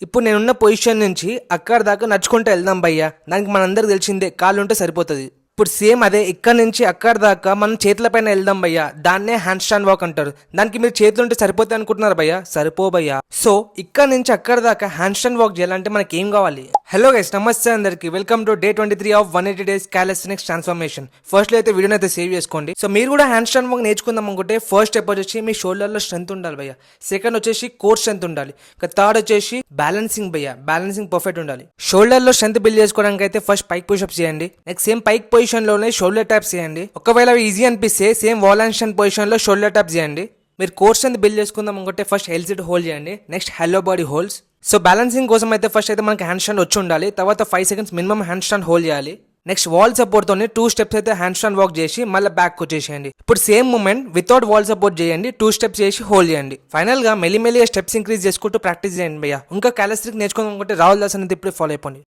ఇప్పుడు నేనున్న పొజిషన్ నుంచి అక్కడ దాకా నడుచుకుంటూ వెళ్దాం భయ్యా. దానికి మనందరికి తెలిసిందే, కాళ్ళు ఉంటే సరిపోతుంది. ఇప్పుడు సేమ్ అదే ఇక్కడ నుంచి అక్కడ దాకా మనం చేతుల పైన వెళ్దాం భయ్యా. దాన్నే హ్యాండ్ స్టాండ్ వాక్ అంటారు. దానికి మీరు చేతులు ఉంటే సరిపోతాయి అనుకుంటున్నారు భయ్యా, సరిపో భయ్యా. సో ఇక్కడ నుంచి అక్కడ దాకా హ్యాండ్ స్టాండ్ వాక్ చేయాలంటే మనకి ఏం కావాలి? హలో గైస్, నమస్తే అందరికి. Welcome to day 23 of 180 days calisthenics transformation. First లో అయితే వీడియోని అయితే సేవ్ చేసుకోండి. సో మీరు కూడా హ్యాండ్ స్టాండ్ వాక్ నేర్చుకుందాం అనుకుంటే ఫస్ట్ స్టెప్ వచ్చేసి మీ షోల్డర్ లో స్ట్రెంత్ ఉండాలి భయ్యా. సెకండ్ వచ్చేసి కోర్ స్ట్రెంత్ ఉండాలి. థర్డ్ వచ్చేసి బ్యాలెన్సింగ్ భయ్యా, బ్యాలెన్సింగ్ పర్ఫెక్ట్ ఉండాలి. షోల్డర్ లో స్ట్రెంత్ బిల్డ్ చేసుకోవడానికి అయితే ఫస్ట్ పైక్ పుషప్స్ చేయండి. నెక్స్ట్ సేమ్ పైక్ పొజిషన్ లోనే షోల్డర్ ట్యాప్స్ చేయండి. ఒకవేళ ఈజీ అనిపిస్తే same wall and stand position లో షోల్డర్ ట్యాప్స్ చేయండి. మీరు కోర్ స్ట్రెంత్ బిల్డ్ చేసుకుందాం అనుకుంటే ఫస్ట్ ఎల్సిట్ హోల్డ్ చేయండి. Next hello body holds. So balancing కోసం అయితే ఫస్ట్ అయితే మనకి హ్యాండ్ స్టాండ్ వచ్చి ఉండాలి. తర్వాత 5 seconds minimum hand stand hold చేయాలి. నెక్స్ట్ వాల్ సపోర్ట్ తోని 2 స్టెప్స్ అయితే హ్యాండ్ స్టాండ్ వాక్ చేసి మళ్ళీ బ్యాక్ వచ్చేసేయండి. ఇప్పుడు same moment without wall support చేయండి. 2 స్టెప్స్ చేసి హోల్డ్ చేయండి. ఫైనల్ గా మెల్లిమెల్లిగా స్టెప్స్ ఇంక్రీజ్ చేసుకుంటూ ప్రాక్టీస్ చేయండి భయ్యా. ఇంకా కాలిస్థెనిక్స్ నేర్చుకోవాలనుకుంటే రాహుల్ దాస్ అనేది ఇప్పుడు ఫాలో అయిపోండి.